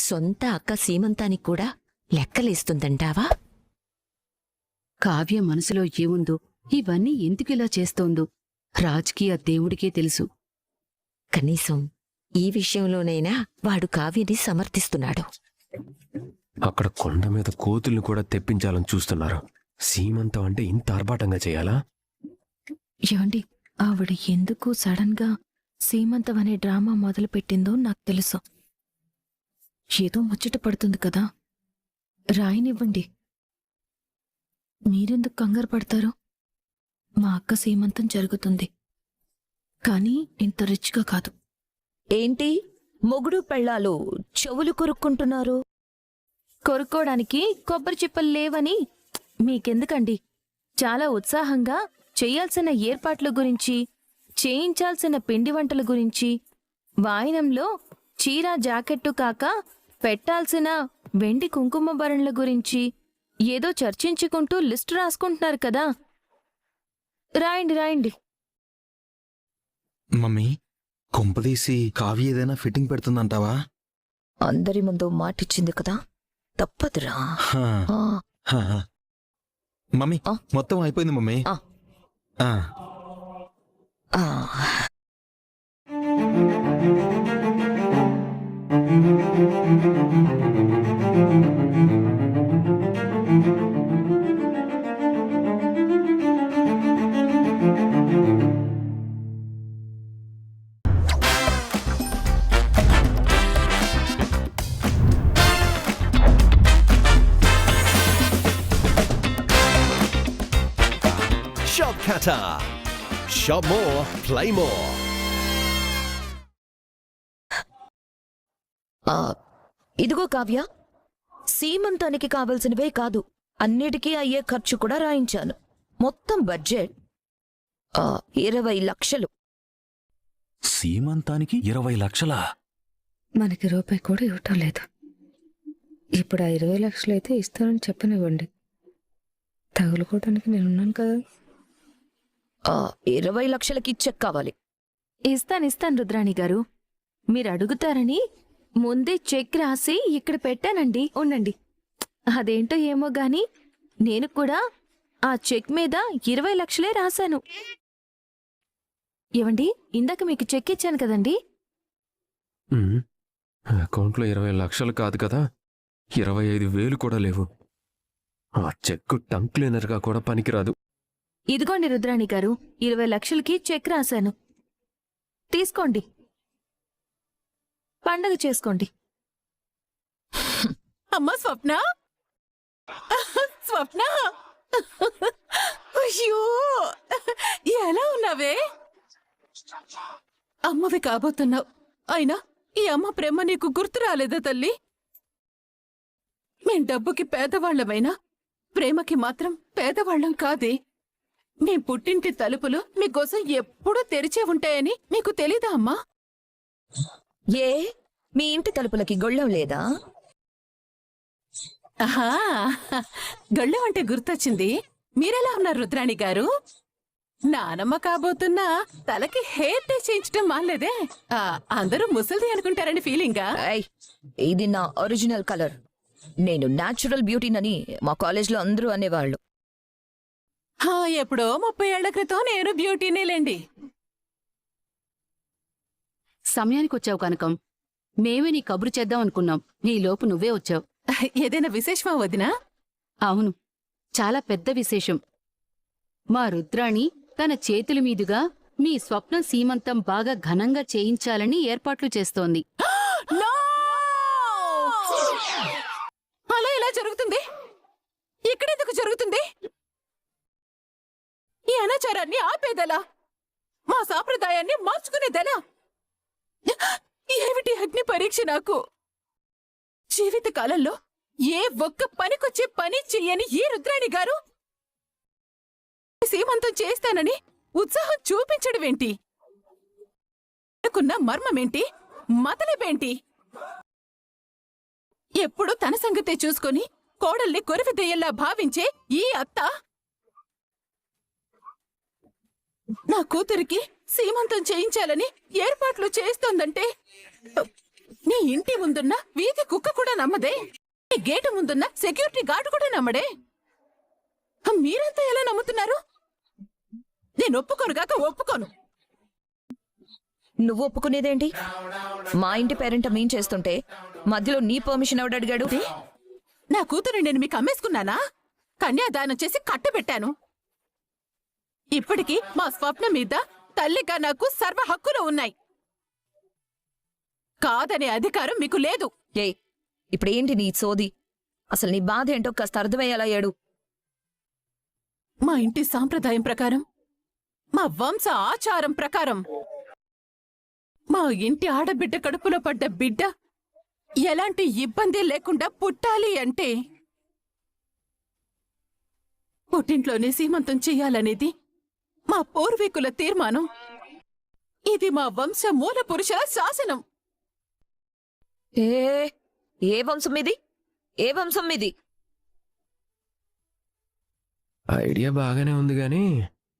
సొంత అక్క సీమంతానికి కూడా లెక్కలేస్తుందంటావా? కావ్య మనసులో ఏముందో, ఇవన్నీ ఎందుకిలా చేస్తోందో రాజ్కి ఆ దేవుడికే తెలుసు. కనీసం ఈ విషయంలోనైనా వాడు కావ్యని సమర్థిస్తున్నాడు. అక్కడ కొండ మీద కోతుల్ని కూడా తెప్పించాలని చూస్తున్నారు. సీమంతం అంటే ఇంత ఆర్భాటంగా చేయాలా? ఏమండి, ఆవిడ ఎందుకు సడన్ గా సీమంతం అనే డ్రామా మొదలుపెట్టిందో నాకు తెలుసు. ఏదో ముచ్చట పడుతుంది కదా, రాయనివ్వండి. మీరెందుకు కంగారు పడతారు? మా అక్క సీమంతం జరుగుతుంది, కానీ ఇంత రిచ్గా కాదు. ఏంటి మొగుడు పెళ్ళాలు చెవులు కొరుక్కుంటున్నారు? కొరుక్కోడానికి కొబ్బరి చిప్పలు లేవని మీకెందుకండి? చాలా ఉత్సాహంగా చెయ్యాల్సిన ఏర్పాట్ల గురించి, చేయించాల్సిన పిండి వంటల గురించి, వాయినంలో చీర జాకెట్టు కాక పెట్టాల్సిన వెండి కుంకుమ భరణల గురించి ఏదో చర్చించుకుంటూ లిస్టు రాసుకుంటున్నారు కదా. రాయండి రాయండి. మమ్మీ, కొంపదీసి కావ్య ఏదైనా ఫిట్టింగ్ పెడుతుందంటావా? అందరి ముందు మాటిచ్చింది కదా, తప్పదురా. హా, హా. మమ్మీ, మొత్తం అయిపోయింది మమ్మీ. ఆ. Shop Kata. Shop more, play more. ఇదిగో కావ్య, సీమంతానికి కావలసినవే కాదు, అన్నిటికీ అయ్యే ఖర్చు కూడా రాయించాను. మొత్తం బడ్జెట్ 20 లక్షలు. సీమంతానికి 20 లక్షలా? మనకి రూపాయి కూడా ఇవ్వటం లేదు. ఇప్పుడు ఆ 20 లక్షలైతే ఇస్తానని చెప్పనివ్వండి, తగులుకోవడానికి నేనున్నాను కదా. 20 లక్షలకి చెక్ కావాలి. ఇస్తాను రుద్రాణి గారు. మీరు అడుగుతారని ముందే చెక్ రాసి ఇక్కడ పెట్టానండి, ఉండండి. అదేంటో ఏమో గాని నేను కూడా ఆ చెక్ మీద 20 లక్షలే రాశాను. ఏవండి, ఇందాక మీకు చెక్ ఇచ్చాను కదండి. అకౌంట్లో 20 లక్షలు కాదు కదా, 25,000 కూడా లేవు. ఆ చెక్కు టంక్ క్లీనర్గా కూడా పనికిరాదు. ఇదిగోండి రుద్రాణి గారు, 20 లక్షలకి చెక్ రాశాను. తీసుకోండి, పండగ చేసుకోండి. అమ్మా స్వప్న, స్వప్న, అయ్యో ఎలా ఉన్నావే? అమ్మవి కాబోతున్నావు. అయినా ఈ అమ్మ ప్రేమ నీకు గుర్తు రాలేదా తల్లి? మేం డబ్బుకి పేదవాళ్లమైనా ప్రేమకి మాత్రం పేదవాళ్లం కాదే. మేం పుట్టింటి తలుపులు మీకోసం ఎప్పుడూ తెరిచే ఉంటాయని మీకు తెలీదా అమ్మా? ఏ, మీ ఇంటి తలుపులకి గొళ్ళెం లేదా? ఆహా, గొళ్ళెం అంటే గుర్తొచ్చింది. మీరెలా ఉన్నారు రుద్రాణి గారు? నానమ్మ కాబోతున్నా తలకి హెయిర్ టై చేయించడం మాలేదే. అందరూ ముసలిది అనుకుంటారని ఫీలింగా? ఇది నా ఒరిజినల్ కలర్. నేను న్యాచురల్ బ్యూటీనని మా కాలేజ్లో అందరూ అనేవాళ్ళు. ఎప్పుడో 30 ఏళ్ల క్రితం నేను బ్యూటీనేలేండి. సమయానికొచ్చావు కనకం. మేమే నీ కబురు చేద్దాం అనుకున్నాం, నీలోపు నువ్వే వచ్చావు. ఏదైనా విశేషమా వదినా? అవును, చాలా పెద్ద విశేషం. మా రుద్రాణి తన చేతుల మీదుగా మీ స్వప్న సీమంతం బాగా ఘనంగా చేయించాలని ఏర్పాట్లు చేస్తోంది. అలా ఎలా జరుగుతుంది? ఇక్కడెందుకు జరుగుతుంది? ఈ అనాచారాన్ని ఆపేదెలా? మా సాంప్రదాయాన్ని మార్చుకునేదెలా? ఏమిటి అగ్ని పరీక్ష నాకు? జీవితకాలంలో ఏ ఒక్క పనికొచ్చే పని చెయ్యని ఈ రుద్రాణి గారు సీమంతం చేస్తానని ఉత్సాహం చూపించడమేంటి? అనుకున్న మర్మమేంటి? మతలబేంటి? ఎప్పుడు తన సంగతే చూసుకొని కోడల్ని కొరివిదెయ్యల్లా భావించే ఈ అత్త నా కూతురికి సీమంతం చేయించాలని ఏర్పాట్లు చేస్తోందంటే నీ ఇంటి ముందున్న వీధి కుక్క కూడా నమ్మదే. నీ గేటు ముందున్న సెక్యూరిటీ గార్డు కూడా నమ్మడే. మీరంతా ఎలా నమ్ముతున్నారు? నేను ఒప్పుకోనుగాక ఒప్పుకోను. నువ్వు ఒప్పుకునేదేంటి? మా ఇంటి పేరెంట్ మేం చేస్తుంటే మధ్యలో నీ పర్మిషన్ ఎవడు అడిగాడు? నా కూతురు నేను మీకు అమ్మేసుకున్నానా? కన్యాదానం చేసి కట్టబెట్టాను. ఇప్పటికీ మా స్వప్న మీద తల్లిగా నాకు సర్వ హక్కులు ఉన్నాయి. కాదనే అధికారం మీకు లేదు. ఏయ్, ఇప్పుడేంటి నీ సోది? అసలు నీ బాధ ఏంటో కాస్త అర్థమయ్యేలా ఏడు. మా ఇంటి సాంప్రదాయం ప్రకారం, మా వంశ ఆచారం ప్రకారం మా ఇంటి ఆడబిడ్డ కడుపులో పడ్డ బిడ్డ ఎలాంటి ఇబ్బంది లేకుండా పుట్టాలి అంటే పుట్టింట్లోనే సీమంతం చెయ్యాలనేది మా పూర్వీకుల తీర్మానం. ఇది మా వంశ మూల పురుషుల శాసనం. ఏ వంశం మీది? ఏ వంశం మీది? ఐడియా బాగానే ఉంది కానీ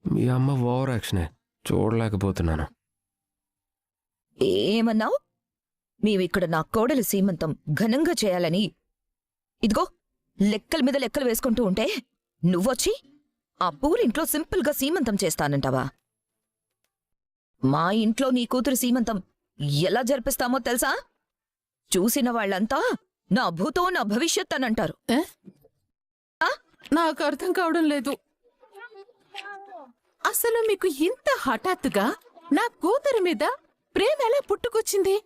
మీ అమ్మ ఓవర్ యాక్షనే చూడలేకపోతున్నాను. ఏమన్నావు? మేమిక్కడ నా కోడలి సీమంతం ఘనంగా చేయాలని ఇదిగో లెక్కల మీద లెక్కలు వేసుకుంటూ ఉంటే నువ్వొచ్చి ఆ పూరింట్లో సింపుల్గా సీమంతం చేస్తానంటావా? మా ఇంట్లో నీ కూతురు సీమంతం ఎలా జరిపిస్తామో తెలుసా? చూసిన వాళ్లంతా నా భూతో నా భవిష్యత్ అనంటారు. నాకు అర్థం కావడం లేదు. అసలు మీకు ఇంత హఠాత్తుగా నా కూతురి మీద ప్రేమ ఎలా పుట్టుకొచ్చింది?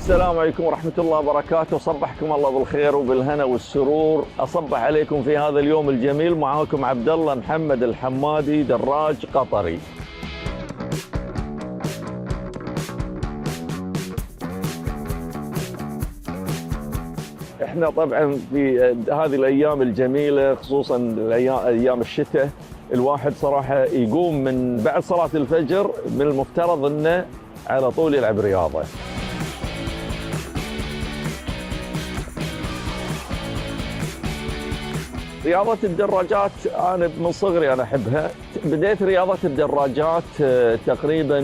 السلام عليكم ورحمة الله وبركاته. صبحكم الله بالخير وبالهنا والسرور. أصبح عليكم في هذا اليوم الجميل. معاكم عبد الله محمد الحمادي دراج قطري. احنا طبعا في هذه الايام الجميله خصوصا ايام الشتاء الواحد صراحه يقوم من بعد صلاه الفجر من المفترض انه على طول يلعب رياضه. رياضة الدراجات أنا من صغري أنا أحبها. بديت رياضة الدراجات تقريبا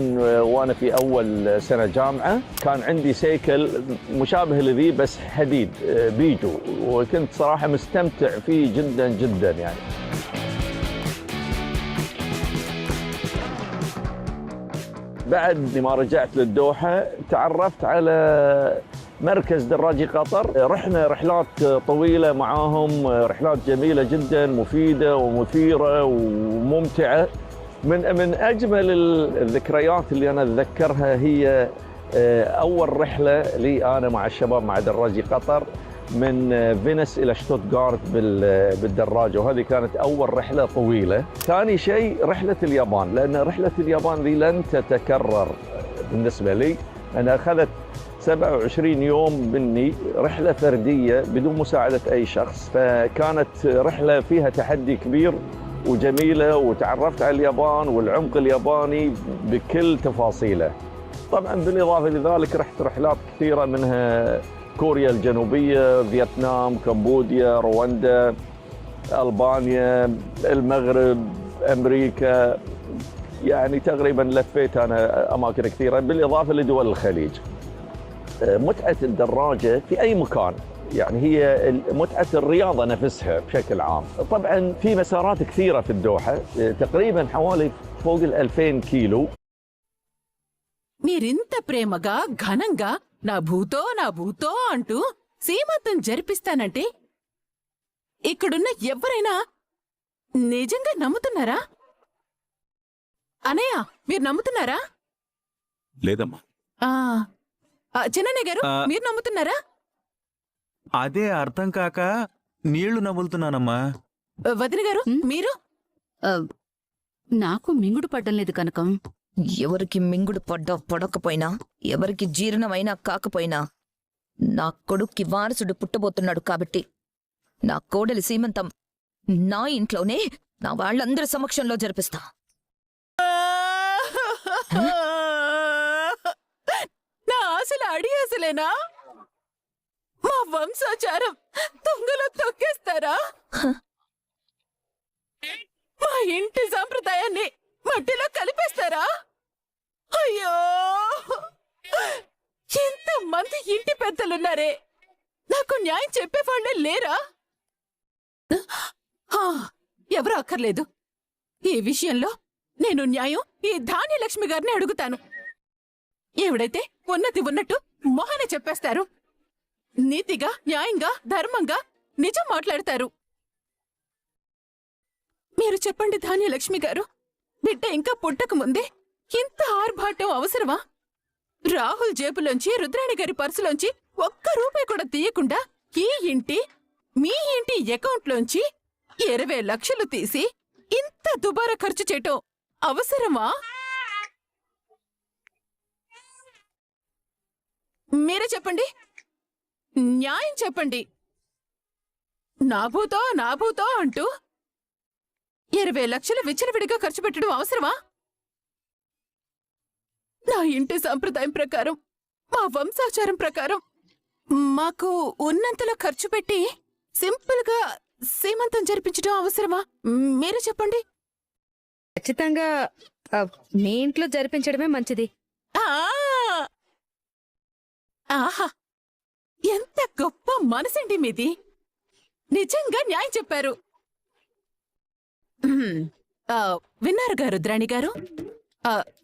وأنا في أول سنة جامعة. كان عندي سيكل مشابه لذي بس حديد بيجو، وكنت صراحة مستمتع فيه جدا جدا يعني. بعد ما رجعت للدوحة تعرفت على مركز دراجي قطر. رحنا رحلات طويلة معاهم، رحلات جميلة جدا مفيدة ومثيرة وممتعة. من أجمل الذكريات اللي أنا أتذكرها هي أول رحلة لي أنا مع الشباب مع دراجي قطر من فينيس إلى شتوتغارت بالدراجة، وهذه كانت أول رحلة طويلة. ثاني شيء رحلة اليابان، لأن رحلة اليابان ذي لن تتكرر بالنسبة لي. أنا أخذت 27 يوم مني رحلة فردية بدون مساعدة أي شخص، فكانت رحلة فيها تحدي كبير وجميلة، وتعرفت على اليابان والعمق الياباني بكل تفاصيله. طبعا بالإضافة لذلك رحت رحلات كثيرة منها كوريا الجنوبية، فيتنام، كمبوديا، رواندا، ألبانيا، المغرب، أمريكا. يعني تقريبا لفيت أنا أماكن كثيرة بالإضافة لدول الخليج. متعة الدراجة في أي مكان، يعني هي متعة الرياضة نفسها بشكل عام. طبعا في مسارات كثيرة في الدوحة، تقريبا حوالي فوق 2000 كيلو. మీరింత ప్రేమగా ఘనంగా నా భూతో అంటూ సీమంతం జరిపిస్తానంటే ఇక్కడున్న ఎవరైనా నిజంగా నమ్ముతున్నారా? అనయ్య, మీరు నమ్ముతున్నారా? లేదమ్మా. చిన్నయ్య గారు, మీరు నమ్ముతున్నారా? అదే అర్థం కాక నీళ్లు నవ్వులుతున్నానమ్మా. వదిన గారు, మీరు? నాకు మింగుడు పడ్డం లేదు కనకం. ఎవరికి మింగుడు పడకపోయినా, ఎవరికి జీర్ణమైనా కాకపోయినా నా కొడుక్కి వారసుడు పుట్టబోతున్నాడు కాబట్టి నా కోడలి సీమంతం నా ఇంట్లోనే నా వాళ్ళందరి సమక్షంలో జరిపిస్తా. నా ఆశల అడియాసలేనా? మా వంశాచారం తుంగలో తొక్కేస్తారా? ఇంటి సాంప్రదాయాన్ని మట్టిలో కలిపేస్తారా? అయ్యో, ఇంతమంది ఇంటి పెద్దలున్నారే, నాకు న్యాయం చెప్పేవాళ్లే లేరా? ఎవరూ అక్కర్లేదు. ఈ విషయంలో నేను న్యాయం ఈ ధాన్యలక్ష్మి గారిని అడుగుతాను. ఎవడైతే ఉన్నది ఉన్నట్టు మొహానే చెప్పేస్తారు, నీతిగా, న్యాయంగా, ధర్మంగా నిజం మాట్లాడతారు. మీరు చెప్పండి ధాన్యలక్ష్మి గారు, బిడ్డ ఇంకా పుట్టక ముందే ఇంత ఆర్భాటం అవసరమా? రాహుల్ జేబులోంచి, రుద్రాణి గారి పర్సులోంచి ఒక్క రూపాయి కూడా తీయకుండా ఈ ఇంటి, మీ ఇంటి అకౌంట్లోంచి 20 లక్షలు తీసి ఇంత దుబారా ఖర్చు చేయటం అవసరమా? మీరే చెప్పండి, న్యాయం చెప్పండి. నా భూతో అంటూ 20 లక్షలు విచ్చలవిడిగా ఖర్చు పెట్టడం అవసరమా? నా ఇంటి సంప్రదాయం ప్రకారం, మా వంశాచారం ప్రకారం మాకు ఉన్నంతలో ఖర్చు పెట్టి సింపుల్ గా సీమంతం జరిపించడం అవసరమా? మీరే చెప్పండి. ఖచ్చితంగా మీ ఇంట్లో జరిపించడమే మంచిది. ఆహా, ఎంత గొప్ప మనసండి మీది. నిజంగా న్యాయం చెప్పారు. విన్నారుగా రుద్రాణి గారు,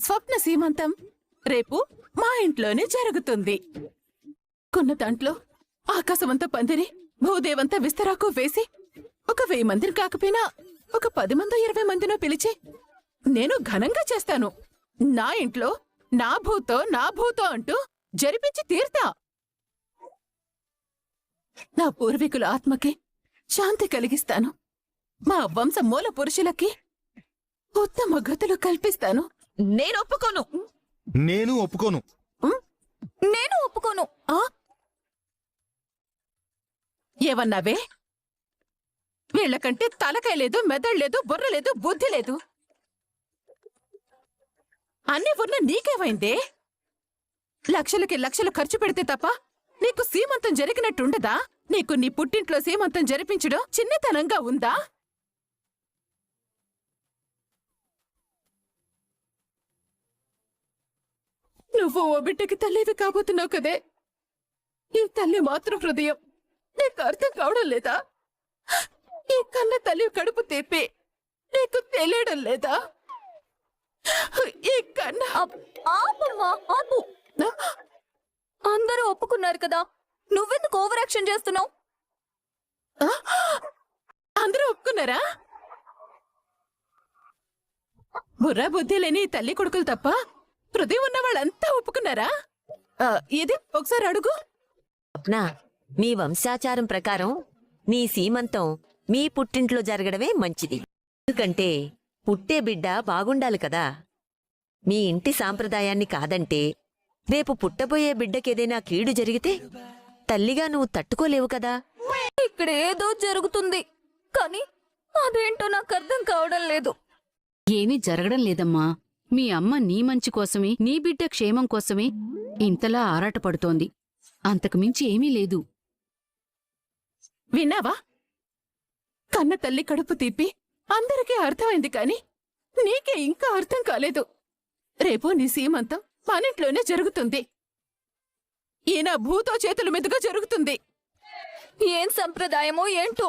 స్వప్న సీమంతం రేపు మా ఇంట్లోనే జరుగుతుంది. కొన్న దాంట్లో ఆకాశమంతా పందిరి, భూదేవంతా విస్తరాకు వేసి ఒక 1000 మందిని కాకపోయినా ఒక 10 మందో 20 మందినో పిలిచి నేను ఘనంగా చేస్తాను. నా ఇంట్లో నా భూతో అంటూ జరిపించి తీర్తా. నా పూర్వీకుల ఆత్మకి శాంతి కలిగిస్తాను. మా వంశ మూల పురుషులకి ఉత్తమ గతులు కల్పిస్తాను. నేను ఒప్పుకోను. నేను ఒప్పుకోను. నేను ఒప్పుకోను. ఏవన్నావే? వీళ్లకంటే తలకాయ లేదు, మెదడు లేదు, బుర్ర లేదు, బుద్ధి లేదు. అన్ని ఉన్న నీకేమైందే? లక్షలకి లక్షలు ఖర్చు పెడితే తప్ప నీకు సీమంతం జరిగినట్టుండదా? నీకు నీ పుట్టింట్లో సీమంతం జరిపించడం చిన్నతనంగా ఉందా? నువ్వు ఓ బిడ్డకి తల్లివి కాబోతున్నావు కదే. ఈ తల్లి మాతృ హృదయం నీకు అర్థం కావడం లేదా? ఈ కన్న తల్లి కడుపు తెప్పి నీకు తెలియడం లేదా? ఈ కన్న ఆపు. అందరూ ఒప్పుకున్నారు కదా, నువ్వెందుకు ఓవర్ యాక్షన్ చేస్తున్నావు? అందరూ ఒప్పుకున్నారా? బుర్రా బుద్ధి లేని తల్లి కొడుకులు తప్ప హృదయం ఉన్న వాళ్ళంతా ఒప్పుకున్నారా? ఇది ఒకసారి అడుగు. స్వప్న, మీ వంశాచారం ప్రకారం నీ సీమంతం మీ పుట్టింట్లో జరగడమే మంచిది. ఎందుకంటే పుట్టే బిడ్డ బాగుండాలి కదా. మీ ఇంటి సాంప్రదాయాన్ని కాదంటే రేపు పుట్టబోయే బిడ్డకేదైనా కీడు జరిగితే తల్లిగా నువ్వు తట్టుకోలేవు కదా. ఇక్కడ ఏదో జరుగుతుంది, కానీ అదేంటో నాకు అర్థం కావడం లేదు. ఏమీ జరగడం లేదమ్మా. మీ అమ్మ నీ మంచి కోసమే, నీ బిడ్డ క్షేమం కోసమే ఇంతలా ఆరాటపడుతోంది. అంతకుమించి ఏమీ లేదు. విన్నావా? కన్న తల్లి కడుపు తీపి అందరికీ అర్థమైంది, కాని నీకే ఇంకా అర్థం కాలేదు. రేపు నీ సీమంతం మనింట్లోనే జరుగుతుంది. ఈయన భూతో చేతుల మీదుగా జరుగుతుంది. ఏం సంప్రదాయమో ఏంటో.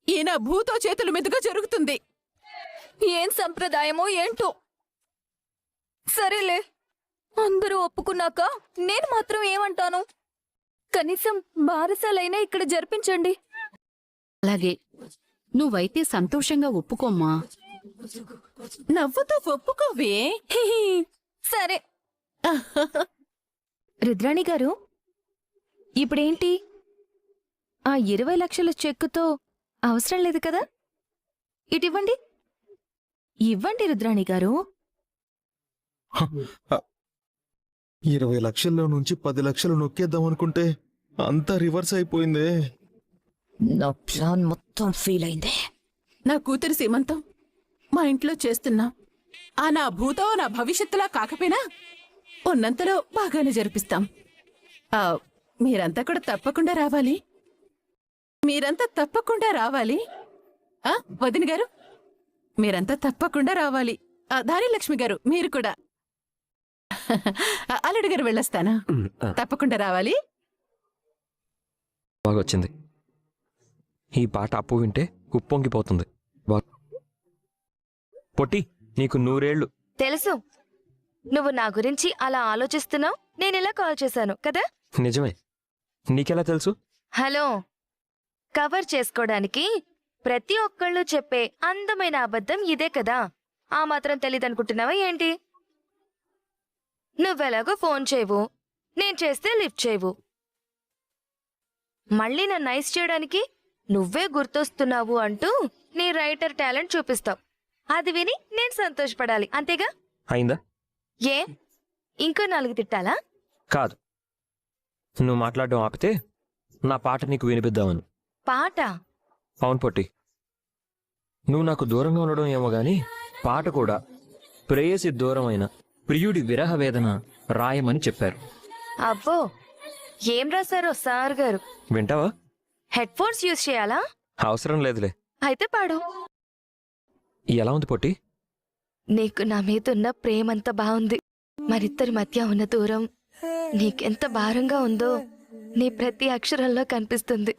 ఈయన భూతో చేతుల మీదుగా జరుగుతుంది. ఏం సంప్రదాయమో ఏంటో. సరేలే, అందరూ ఒప్పుకున్నాక నేను మాత్రం ఏమంటాను? కనీసం బారసాలైనా ఇక్కడ జరిపించండి. అలాగే, నువ్వైతే సంతోషంగా ఒప్పుకోమ్మా. నవ్వుతూ ఒప్పుకోవే. సరే. రుద్రాణి గారు, ఇప్పుడేంటి? ఆ 20 లక్షల చెక్కుతో అవసరం లేదు కదా? ఇటివ్వండి. ఇవ్వండి రుద్రాణి గారు. 20 లక్షల్లో నుంచి 10 లక్షలు నొక్కేద్దాం అనుకుంటే అంతా రివర్స్ అయిపోయిందే. నా ప్లాన్ మొత్తం ఫెయిల్ అయిందే. నా కూతురు సీమంతం మా ఇంట్లో చేస్తున్నా. నా భూతో నా భవిష్యత్తులా కాకపోయినా ఉన్నంతలో బాగానే జరిపిస్తాం. మీరంతా కూడా తప్పకుండా రావాలి. మీరంతా తప్పకుండా రావాలి. వదిన గారు మీరంతా తప్పకుండా రావాలి. ధాన్యలక్ష్మి గారు మీరు కూడా. అల్లుడు గారు వెళ్ళొస్తానా? తప్పకుండా రావాలి. బాగా వచ్చింది. ఈ పాట అప్పు వింటే ఉప్పొంగిపోతుంది. పొట్టి నీకు 100 ఏళ్ళు. తెలుసు నువ్వు నా గురించి అలా ఆలోచిస్తున్నావు. నేనిలా కాల్ చేశాను కదా. నిజమే. నీకెలా తెలుసు? హలో, కవర్ చేసుకోవడానికి ప్రతి ఒక్కళ్ళు చెప్పే అందమైన అబద్ధం ఇదే కదా. ఆ మాత్రం తెలీదనుకుంటున్నావా ఏంటి? నువ్వెలాగో ఫోన్ చేయవు, నేను చేస్తే లిఫ్ట్ చేయవు. మళ్ళీ నన్ను నైస్ చేయడానికి నువ్వే గుర్తొస్తున్నావు అంటూ నీ రైటర్ టాలెంట్ చూపిస్తావు. అది విని నేను సంతోషపడాలి, అంతేగా? అయిందా? ఏ ఇంకో 4 తిట్టాలా? కాదు, నువ్వు మాట్లాడడం ఆపితే నా పాట నీకు వినిపిద్దామని. పాట? అవును పొట్టి, నువ్వు నాకు దూరంగా ఉండడం ఏమో గాని పాట కూడా ప్రేయసి దూరమైన ప్రియుడి విరహ వేదన రాయమని చెప్పారు. అబ్బో, ఏం రాశారో సార్ గారు. వింటావా? హెడ్ ఫోన్స్ యూజ్ చేయాలా? అవసరం లేదులే. అయితే పాడు. ఎలా ఉంది పొట్టి? నీకు నా మీదున్న ప్రేమంత బాగుంది. మరిద్దరి మధ్య ఉన్న దూరం నీకెంత భారంగా ఉందో నీ ప్రతి అక్షరంలో కనిపిస్తుంది.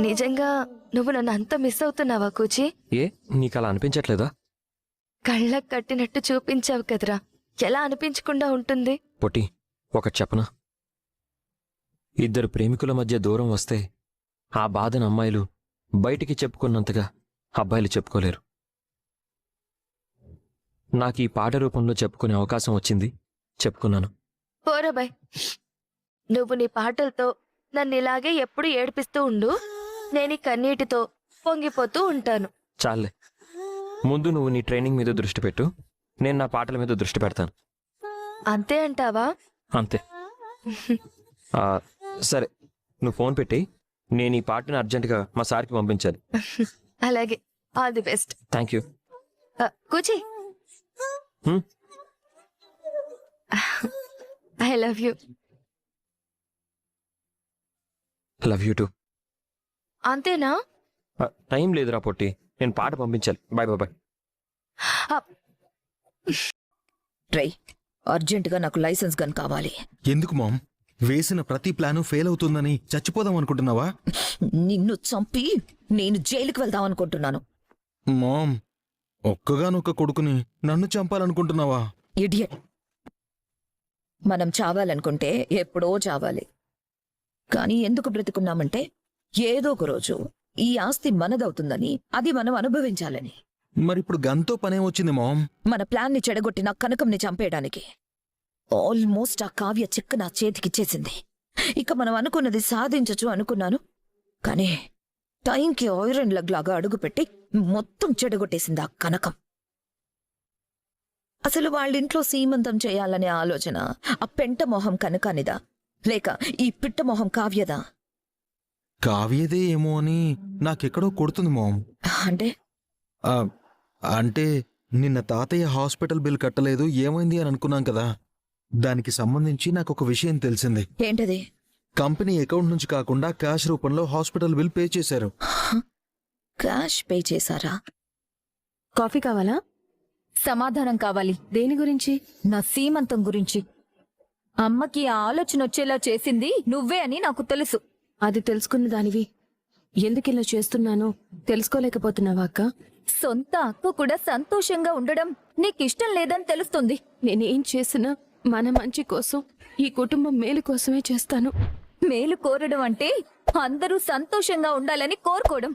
నిజంగా నువ్వు నన్ను అంత మిస్ అవుతున్నావా కూచి? ఏ నీకు అలా అనిపించట్లేదా? కళ్ళకు కట్టినట్టు చూపించావు కదరా, ఎలా అనిపించకుండా ఉంటుంది? పొట్టి, ఒకటి చెప్పనా? 2 ప్రేమికుల మధ్య దూరం వస్తే ఆ బాధను అమ్మాయిలు బయటికి చెప్పుకున్నంతగా అబ్బాయిలు చెప్పుకోలేరు. నాకు ఈ పాట రూపంలో చెప్పుకునే అవకాశం వచ్చింది, చెప్పుకున్నాను. పోరాబాయ్, నువ్వు నీ పాటలతో నన్ను ఇలాగే ఎప్పుడు ఏడిపిస్తూ ఉండు. నేను ఈ కన్నీటితో పొంగిపోతూ ఉంటాను. చాలే, ముందు నువ్వు నీ ట్రైనింగ్ మీద దృష్టి పెట్టు, నేను నా పాటల మీద దృష్టి పెడతాను. అంతే అంటావా? అంతే. సరే, నువ్వు ఫోన్ పెట్టి నేను ఈ పాటను అర్జెంటుగా మా సార్కి పంపించాలి. అలాగే, all the best. Thank you. Kuchi, I love you. Love you two. అంతేనా? టైం లేదురా పొట్టి, నేను పాట పంపించాలి. Bye bye bye. ట్రై అర్జెంటుగా నాకు లైసెన్స్ గన్ కావాలి. ఎందుకు మామ్? వేసిన ప్రతి ప్లాను ఫెయిల్ అవుతుందని చచ్చిపోదాం అనుకుంటున్నావా? నిన్ను చంపి నేను జైలుకి వెళ్దాం అనుకుంటున్నాను. మామ్, ఒక్కగానొక్క కొడుకుని నన్ను చంపాలనుకుంటున్నావా? ఇడియట్. మనం చావాలనుకుంటే ఎప్పుడో చావాలి. కానీ ఎందుకు బ్రతుకున్నామంటే ఏదో ఒక రోజు ఈ ఆస్తి మనదవుతుందని, అది మనం అనుభవించాలని. మరిప్పుడు గన్తో పనేమొచ్చింది మామ్? మన ప్లాన్ని చెడగొట్టిన కనకంని చంపేయడానికి. ఆల్మోస్ట్ ఆ కావ్య చెక్ నా చేతికిచ్చేసింది. ఇక మనం అనుకున్నది సాధించచ్చు అనుకున్నాను, కానీ టైంకి ఐరన్ లగ్ లాగా అడుగుపెట్టి మొత్తం చెడగొట్టేసింది ఆ కనకం. అసలు వాళ్ళింట్లో సీమంతం చేయాలనే ఆలోచన ఆ పెంట మొహం కనకానిదా, లేక ఈ పిట్ట మొహం కావ్యదా? కావ్యదే ఏమో అని నాకెక్కడో కొడుతుంది మామ్. అంటే అంటే నిన్న తాతయ్య హాస్పిటల్ బిల్ కట్టలేదు, ఏమైంది అని అనుకున్నాం కదా. దానికి సంబంధించి నాకొక విషయం తెలిసింది. ఏంటది? కంపెనీ అకౌంట్ నుంచి కాకుండా క్యాష్ రూపంలో హాస్పిటల్ బిల్ పే చేశారు. క్యాష్ పే చేశారా? కాఫీ కావాలా? సమాధానం కావాలి. దేని గురించి? నా సీమంతం గురించి. అమ్మకి ఆ ఆలోచన వచ్చేలా చేసింది నువ్వే అని నాకు తెలుసు. అది తెలుసుకున్న దానివి ఎందుకిలా చేస్తున్నానో తెలుసుకోలేకపోతున్నావా అక్క? సొంత అక్క కూడా సంతోషంగా ఉండడం నీకిష్టం లేదని తెలుస్తుంది. నేనేం చేసినా మన మంచి కోసం, ఈ కుటుంబం మేలు కోసమే చేస్తాను. మేలు కోరడం అంటే అందరూ సంతోషంగా ఉండాలని కోరుకోవడం.